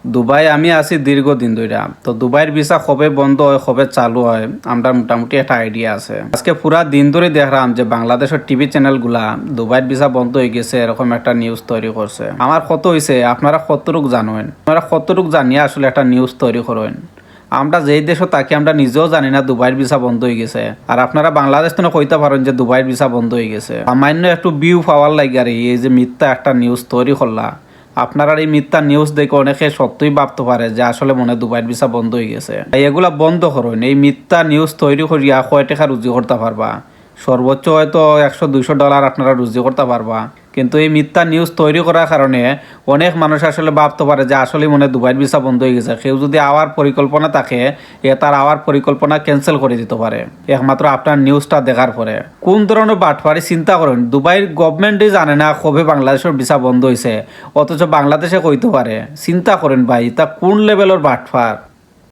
Dubai আমি আছি দীর্ঘদিন ধরে। তো দুবাইয়ের ভিসা কবে বন্ধ হয় কবে চালু হয় আমরা মোটামুটি একটা আইডিয়া আছে। আজকে পুরা দিন ধরে দেখলাম যে বাংলাদেশের টিভি চ্যানেলগুলা দুবাইয়ের ভিসা বন্ধ হয়ে গেছে এরকম একটা নিউজ তৈরি করছে। আমার কত হয়েছে আপনারা কতটুক জানেন, আপনারা কতটুক জানিয়ে আসলে একটা নিউজ তৈরি করেন। আমরা যেই দেশও তাকে আমরা নিজেও জানি না দুবাইয়ের ভিসা বন্ধ হয়ে গেছে, আর আপনারা বাংলাদেশ তো কইতে পারেন যে দুবাইয়ের ভিসা বন্ধ হয়ে গেছে। সামান্য একটু ভিউ পাওয়ার লাগে আর এই যে মিথ্যা একটা নিউজ তৈরি করলা, আপনারা এই মিথ্যা নিউজ দেখে অনেকে সত্যই ভাবতে পারে যে আসলে মনে দুবাইয়ের ভিসা বন্ধ হয়ে গেছে। তাই এগুলা বন্ধ করুন। এই মিথ্যা নিউজ তৈরি করিয়া কয় টাকা রুজি করতে পারবা, সর্বোচ্চ হয়তো $100-200 আপনারা রুজি করতে পারবা। কিন্তু এই মিথ্যা নিউজ তৈরি করার কারণে অনেক মানুষ আসলে ভাবতে পারে যে আসলে মনে দুবাইয়ের ভিসা বন্ধ হয়ে গেছে। কেউ যদি আওয়ার পরিকল্পনা থাকে তার আওয়ার পরিকল্পনা ক্যান্সেল করে দিতে পারে একমাত্র আপনার নিউজটা দেখার পরে। কোন ধরনের বাটপারি চিন্তা করেন, দুবাইয়ের গভর্নমেন্টই জানে না কবে বাংলাদেশের ভিসা বন্ধ হয়েছে, অথচ বাংলাদেশে কইতে পারে। চিন্তা করেন ভাই, তা কোন লেভেলের বাটপার।